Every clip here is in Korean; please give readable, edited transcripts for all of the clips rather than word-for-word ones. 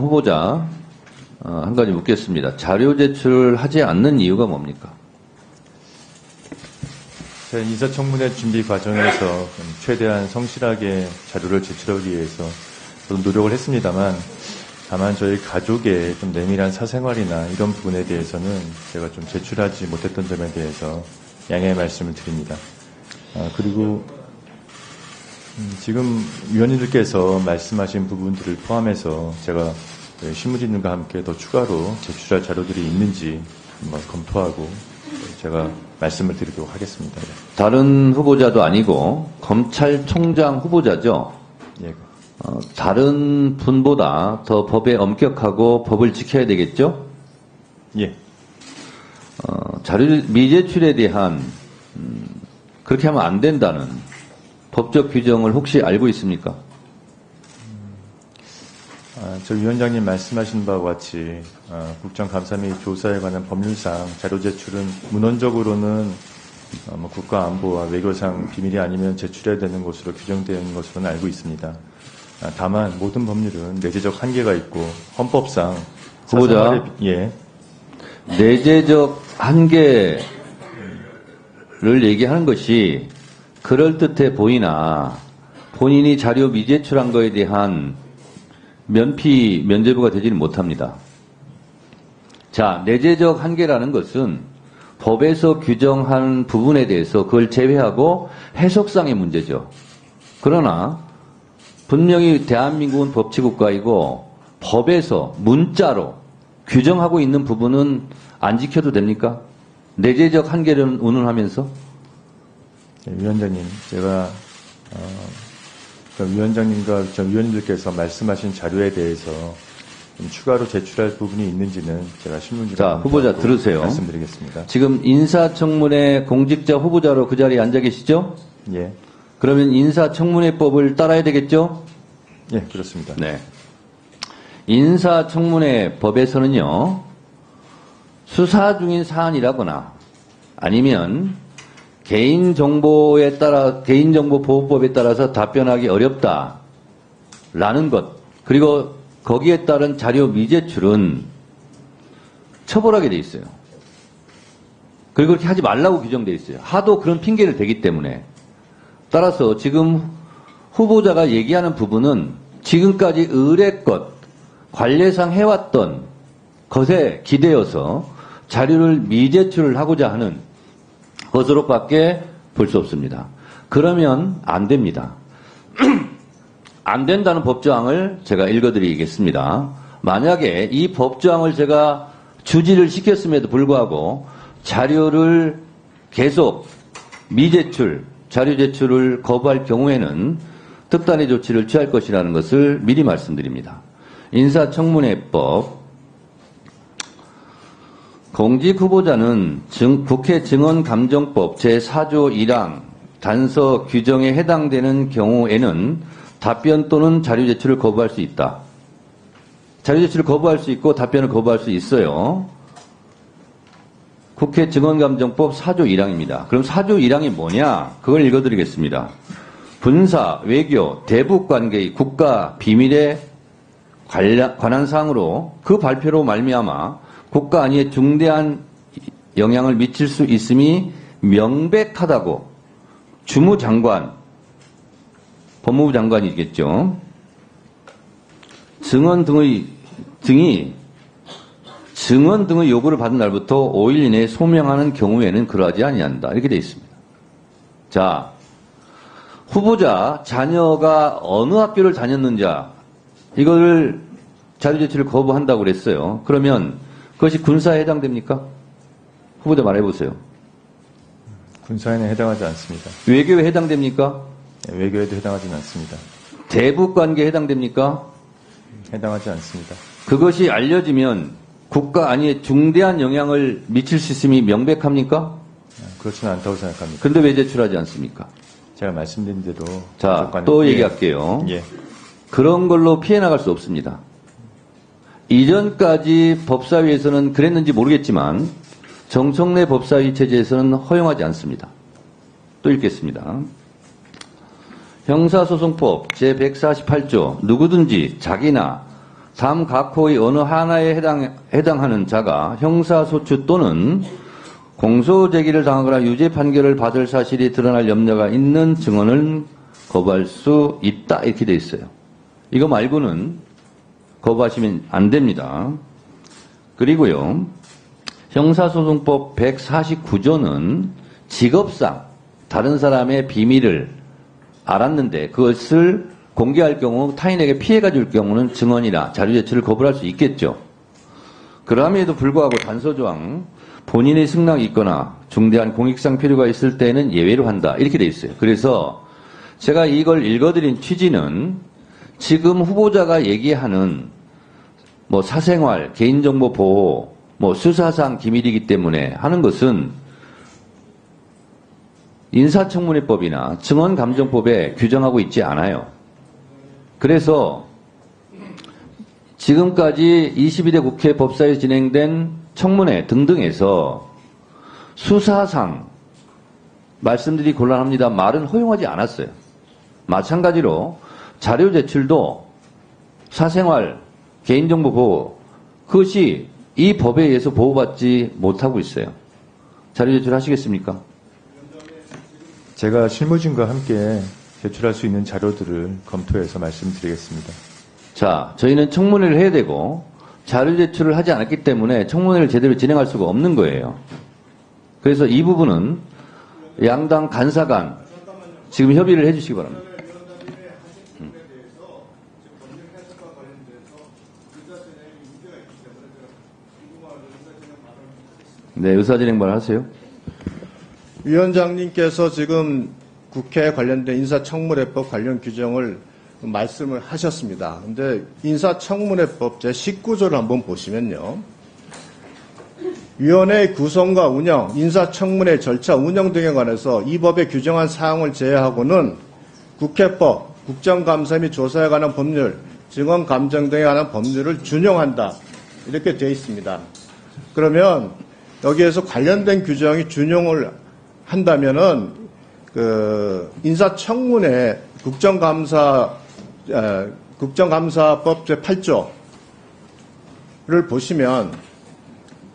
후보자 한 가지 묻겠습니다. 자료 제출을 하지 않는 이유가 뭡니까? 제 인사청문회 준비 과정에서 최대한 성실하게 자료를 제출하기 위해서 저도 노력을 했습니다만, 다만 저희 가족의 좀 내밀한 사생활이나 이런 부분에 대해서는 제가 좀 제출하지 못했던 점에 대해서 양해의 말씀을 드립니다. 그리고 지금 위원님들께서 말씀하신 부분들을 포함해서 제가 실무진들과 함께 더 추가로 제출할 자료들이 있는지 한번 검토하고 제가 말씀을 드리도록 하겠습니다. 다른 후보자도 아니고 검찰총장 후보자죠? 예. 다른 분보다 더 법에 엄격하고 법을 지켜야 되겠죠? 예. 자료 미제출에 대한 그렇게 하면 안 된다는 법적 규정을 혹시 알고 있습니까? 저 위원장님 말씀하신 바와 같이 국정감사 및 조사에 관한 법률상 자료 제출은 문헌적으로는 국가안보와 외교상 비밀이 아니면 제출해야 되는 것으로 규정되어 있는 것으로는 알고 있습니다. 다만 모든 법률은 내재적 한계가 있고 헌법상 후보자, 예. 내재적 한계를 얘기하는 것이 그럴듯해 보이나 본인이 자료 미제출한 거에 대한 면죄부가 되지는 못합니다. 자, 내재적 한계라는 것은 법에서 규정한 부분에 대해서 그걸 제외하고 해석상의 문제죠. 그러나 분명히 대한민국은 법치국가이고 법에서 문자로 규정하고 있는 부분은 안 지켜도 됩니까? 내재적 한계를 운운하면서? 위원장님, 제가 위원장님과 전 위원님들께서 말씀하신 자료에 대해서 좀 추가로 제출할 부분이 있는지는 제가 신문지로 자, 후보자 들으세요. 말씀드리겠습니다. 지금 인사청문회 공직자 후보자로 그 자리에 앉아 계시죠? 예, 그러면 인사청문회법을 따라야 되겠죠? 예, 그렇습니다. 네. 인사청문회법에서는요, 수사 중인 사안이라거나 아니면 개인정보보호법에 따라서 답변하기 어렵다라는 것, 그리고 거기에 따른 자료 미제출은 처벌하게 돼 있어요. 그리고 그렇게 하지 말라고 규정되어 있어요. 하도 그런 핑계를 대기 때문에. 따라서 지금 후보자가 얘기하는 부분은 지금까지 의례껏 관례상 해왔던 것에 기대어서 자료를 미제출을 하고자 하는 것으로밖에 볼 수 없습니다. 그러면 안 됩니다. 안 된다는 법조항을 제가 읽어드리겠습니다. 만약에 이 법조항을 제가 주지를 시켰음에도 불구하고 자료를 계속 미제출, 자료 제출을 거부할 경우에는 특단의 조치를 취할 것이라는 것을 미리 말씀드립니다. 인사청문회법 공직후보자는 국회 증언감정법 제4조 1항 단서 규정에 해당되는 경우에는 답변 또는 자료 제출을 거부할 수 있다. 자료 제출을 거부할 수 있고 답변을 거부할 수 있어요. 국회 증언감정법 4조 1항입니다. 그럼 4조 1항이 뭐냐? 그걸 읽어드리겠습니다. 군사, 외교, 대북관계의 국가 비밀에 관한 사항으로 그 발표로 말미암아 국가 안위에 중대한 영향을 미칠 수 있음이 명백하다고 주무장관, 법무부 장관이겠죠. 증언 등의 요구를 받은 날부터 5일 이내에 소명하는 경우에는 그러하지 아니한다. 이렇게 되어 있습니다. 자, 후보자 자녀가 어느 학교를 다녔는지 이거를 자료 제출을 거부한다고 그랬어요. 그러면 그것이 군사에 해당됩니까? 후보자 말해보세요. 군사에는 해당하지 않습니다. 외교에 해당됩니까? 네, 외교에도 해당하지는 않습니다. 대북관계에 해당됩니까? 해당하지 않습니다. 그것이 알려지면 국가 안위에 중대한 영향을 미칠 수 있음이 명백합니까? 그렇지는 않다고 생각합니다. 근데 왜 제출하지 않습니까? 제가 말씀드린 대로. 자, 또 예. 얘기할게요. 예. 그런 걸로 피해 나갈 수 없습니다. 이전까지 법사위에서는 그랬는지 모르겠지만 정청래 법사위 체제에서는 허용하지 않습니다. 또 읽겠습니다. 형사소송법 제148조 누구든지 자기나 다음 각호의 어느 하나에 해당하는 자가 형사소추 또는 공소제기를 당하거나 유죄 판결을 받을 사실이 드러날 염려가 있는 증언을 거부할 수 있다. 이렇게 돼 있어요. 이거 말고는 거부하시면 안 됩니다. 그리고요, 형사소송법 149조는 직업상 다른 사람의 비밀을 알았는데 그것을 공개할 경우 타인에게 피해가 줄 경우는 증언이나 자료 제출을 거부할 수 있겠죠. 그럼에도 불구하고 단서조항 본인의 승낙이 있거나 중대한 공익상 필요가 있을 때는 예외로 한다. 이렇게 돼 있어요. 그래서 제가 이걸 읽어드린 취지는 지금 후보자가 얘기하는 뭐 사생활, 개인정보 보호, 뭐 수사상 기밀이기 때문에 하는 것은 인사청문회법이나 증언감정법에 규정하고 있지 않아요. 그래서 지금까지 22대 국회 법사위에 진행된 청문회 등등에서 수사상 말씀드리기 곤란합니다. 말은 허용하지 않았어요. 마찬가지로 자료 제출도 사생활, 개인정보 보호, 그것이 이 법에 의해서 보호받지 못하고 있어요. 자료 제출하시겠습니까? 제가 실무진과 함께 제출할 수 있는 자료들을 검토해서 말씀드리겠습니다. 자, 저희는 청문회를 해야 되고 자료 제출을 하지 않았기 때문에 청문회를 제대로 진행할 수가 없는 거예요. 그래서 이 부분은 양당 간사 간 지금 협의를 해주시기 바랍니다. 네, 의사진행발 하세요. 위원장님께서 지금 국회 관련된 인사청문회법 관련 규정을 말씀을 하셨습니다. 그런데 인사청문회법 제19조를 한번 보시면요. 위원회의 구성과 운영, 인사청문회 절차 운영 등에 관해서 이 법에 규정한 사항을 제외하고는 국회법, 국정감사 및 조사에 관한 법률, 증언감정 등에 관한 법률을 준용한다. 이렇게 되어 있습니다. 그러면 여기에서 관련된 규정이 준용을 한다면은 그 인사청문회 국정감사법 제8조를 보시면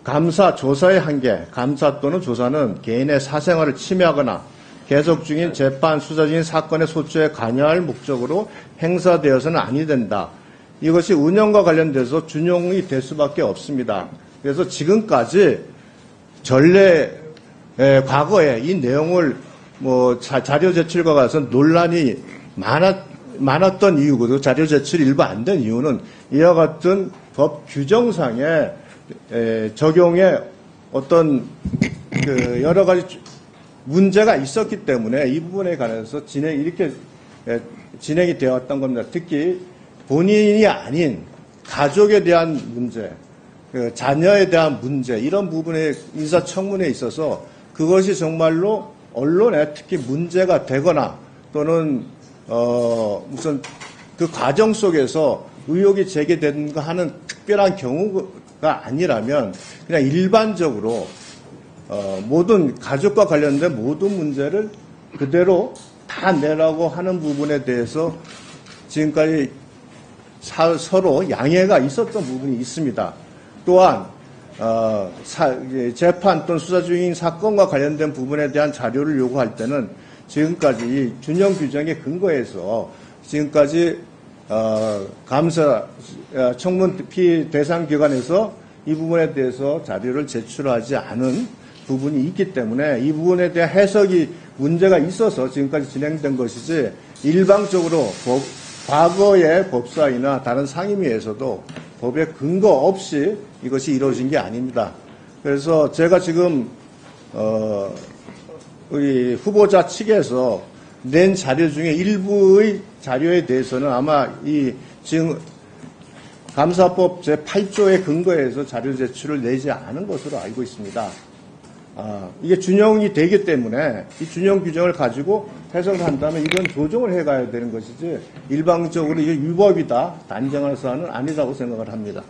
감사, 조사의 한계, 감사 또는 조사는 개인의 사생활을 침해하거나 계속 중인 재판, 수사 중인 사건의 소추에 관여할 목적으로 행사되어서는 아니 된다. 이것이 운영과 관련돼서 준용이 될 수밖에 없습니다. 그래서 지금까지 과거에 이 내용을 자료 제출과 가서 논란이 많았던 이유고 자료 제출이 일부 안 된 이유는 이와 같은 법 규정상의 적용에 어떤 여러 가지 문제가 있었기 때문에 이 부분에 관해서 이렇게 진행이 되었던 겁니다. 특히 본인이 아닌 가족에 대한 문제, 자녀에 대한 문제 이런 부분에 인사청문회에 있어서 그것이 정말로 언론에 특히 문제가 되거나 또는 무슨 그 과정 속에서 의혹이 제기된가 하는 특별한 경우가 아니라면 그냥 일반적으로 모든 가족과 관련된 모든 문제를 그대로 다 내라고 하는 부분에 대해서 지금까지 서로 양해가 있었던 부분이 있습니다. 또한 재판 또는 수사 중인 사건과 관련된 부분에 대한 자료를 요구할 때는 지금까지 준용 규정에 근거해서 지금까지 감사 청문 피의 대상 기관에서 이 부분에 대해서 자료를 제출하지 않은 부분이 있기 때문에 이 부분에 대한 해석이 문제가 있어서 지금까지 진행된 것이지 일방적으로 과거의 법사위나 다른 상임위에서도 법에 근거 없이 이것이 이루어진 게 아닙니다. 그래서 제가 지금 우리 후보자 측에서 낸 자료 중에 일부의 자료에 대해서는 아마 지금 감사법 제8조에 근거해서 자료 제출을 내지 않은 것으로 알고 있습니다. 이게 준용이 되기 때문에 이 준용 규정을 가지고 해석을 한다면 이건 조정을 해가야 되는 것이지 일방적으로 이게 위법이다 단정할 사안은 아니라고 생각을 합니다.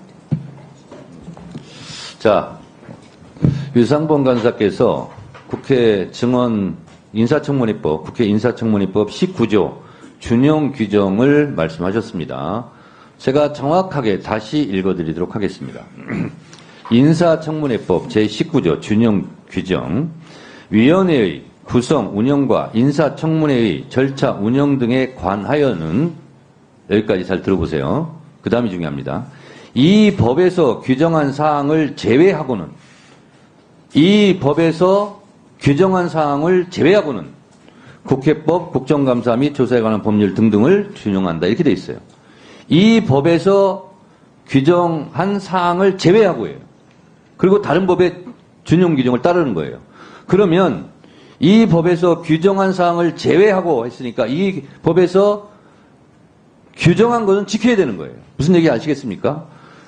자, 유상범 간사께서 국회 인사청문회법 19조 준용 규정을 말씀하셨습니다. 제가 정확하게 다시 읽어드리도록 하겠습니다. 인사청문회법 제19조 준용 규정, 위원회의 구성, 운영과 인사청문회의 절차 운영 등에 관하여는, 여기까지 잘 들어보세요. 그 다음이 중요합니다. 이 법에서 규정한 사항을 제외하고는, 이 법에서 규정한 사항을 제외하고는 국회법, 국정감사 및 조사에 관한 법률 등등을 준용한다. 이렇게 돼 있어요. 이 법에서 규정한 사항을 제외하고예요. 그리고 다른 법의 준용 규정을 따르는 거예요. 그러면 이 법에서 규정한 사항을 제외하고 했으니까 이 법에서 규정한 것은 지켜야 되는 거예요. 무슨 얘기 아시겠습니까?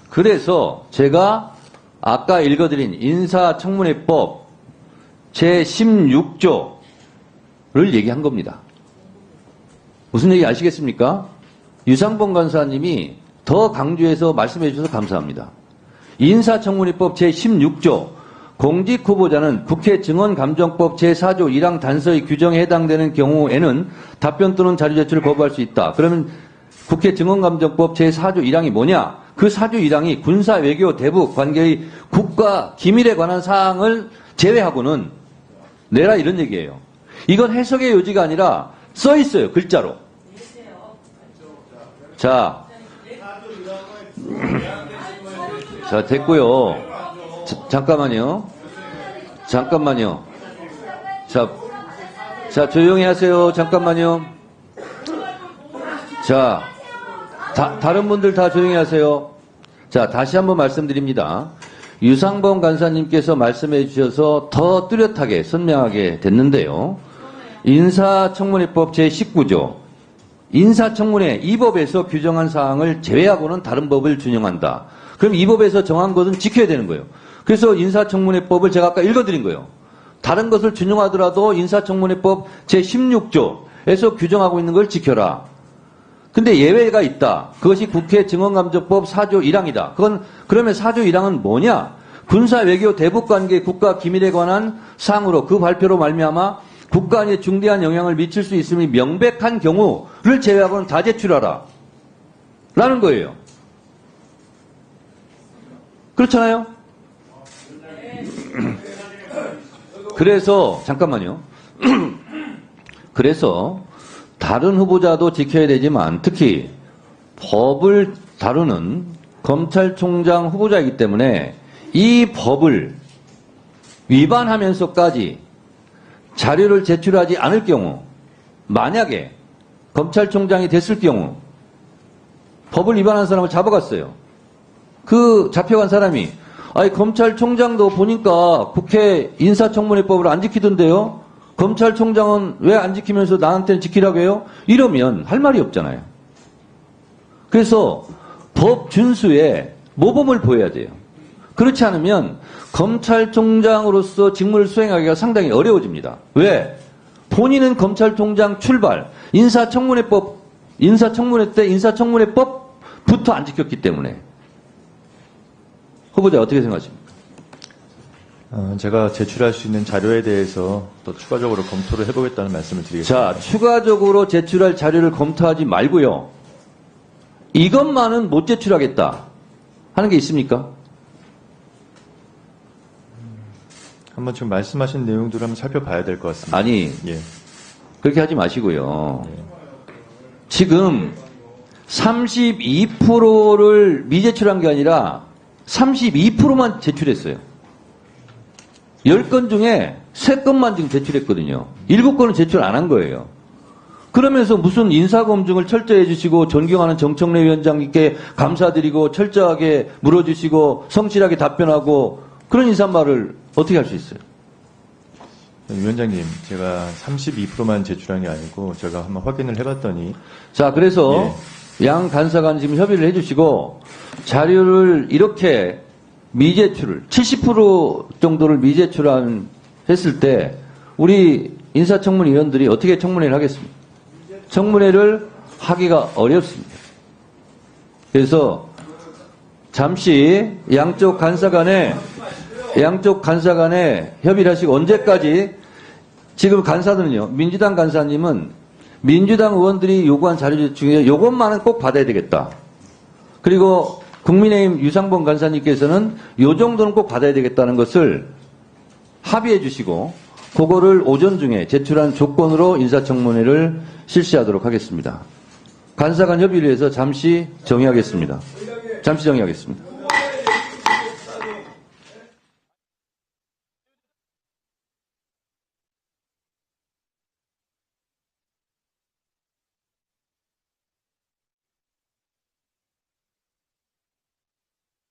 그래서 제가 아까 읽어드린 인사청문회법 제16조를 얘기한 겁니다. 무슨 얘기 아시겠습니까? 유상범 간사님이 더 강조해서 말씀해 주셔서 감사합니다. 인사청문회법 제16조 공직후보자는 국회 증언감정법 제4조 1항 단서의 규정에 해당되는 경우에는 답변 또는 자료 제출을 거부할 수 있다. 그러면 국회 증언감정법 제4조 1항이 뭐냐? 그 4조 1항이 군사, 외교, 대북 관계의 국가 기밀에 관한 사항을 제외하고는 내라 이런 얘기예요. 이건 해석의 요지가 아니라 써 있어요. 글자로. 자, 자 됐고요. 잠깐만요. 자, 조용히 하세요. 잠깐만요. 자, 다른 분들 다 조용히 하세요. 자, 다시 한번 말씀드립니다. 유상범 간사님께서 말씀해 주셔서 더 뚜렷하게 선명하게 됐는데요. 인사청문회법 제19조 인사청문회 이 법에서 규정한 사항을 제외하고는 다른 법을 준용한다. 그럼 이 법에서 정한 것은 지켜야 되는 거예요. 그래서 인사청문회법을 제가 아까 읽어드린 거예요. 다른 것을 준용하더라도 인사청문회법 제16조에서 규정하고 있는 걸 지켜라. 근데 예외가 있다. 그것이 국회 증언감정법 4조 1항이다. 그러면 4조 1항은 뭐냐? 군사, 외교, 대북관계, 국가 기밀에 관한 사항으로 그 발표로 말미암아 국가 안에 중대한 영향을 미칠 수 있음이 명백한 경우를 제외하고는 다 제출하라. 라는 거예요. 그렇잖아요? 그래서 잠깐만요. 그래서 다른 후보자도 지켜야 되지만 특히 법을 다루는 검찰총장 후보자이기 때문에 이 법을 위반하면서까지 자료를 제출하지 않을 경우, 만약에 검찰총장이 됐을 경우 법을 위반한 사람을 잡아갔어요. 그 잡혀간 사람이 아니 검찰총장도 보니까 국회 인사청문회법을 안 지키던데요. 검찰총장은 왜 안 지키면서 나한테는 지키라고 해요? 이러면 할 말이 없잖아요. 그래서 법 준수에 모범을 보여야 돼요. 그렇지 않으면 검찰총장으로서 직무를 수행하기가 상당히 어려워집니다. 왜? 본인은 검찰총장 출발, 인사청문회 때 인사청문회법부터 안 지켰기 때문에. 후보자 어떻게 생각하십니까? 제가 제출할 수 있는 자료에 대해서 또 추가적으로 검토를 해보겠다는 말씀을 드리겠습니다. 자, 추가적으로 제출할 자료를 검토하지 말고요. 이것만은 못 제출하겠다 하는 게 있습니까? 한번 지금 말씀하신 내용들을 한번 살펴봐야 될 것 같습니다. 아니, 예. 그렇게 하지 마시고요. 지금 32%를 미제출한 게 아니라 32%만 제출했어요. 10건 중에 3건만 지금 제출했거든요. 7건은 제출 안 한 거예요. 그러면서 무슨 인사검증을 철저히 해주시고 존경하는 정청래 위원장님께 감사드리고 철저하게 물어주시고 성실하게 답변하고 그런 인사말을 어떻게 할 수 있어요? 위원장님, 제가 32%만 제출한 게 아니고 제가 한번 확인을 해봤더니 자, 그래서 양 간사간 지금 협의를 해주시고 자료를 이렇게 미제출을 70% 정도를 미제출한 했을 때 우리 인사청문위원들이 어떻게 청문회를 하겠습니까? 청문회를 하기가 어렵습니다. 그래서 잠시 양쪽 간사 간에 협의를 하시고 언제까지 지금 간사들은요. 민주당 간사님은 민주당 의원들이 요구한 자료 중에 요것만은 꼭 받아야 되겠다. 그리고 국민의힘 유상범 간사님께서는 요 정도는 꼭 받아야 되겠다는 것을 합의해 주시고 그거를 오전 중에 제출한 조건으로 인사청문회를 실시하도록 하겠습니다. 간사 간 협의를 위해서 잠시 정의하겠습니다.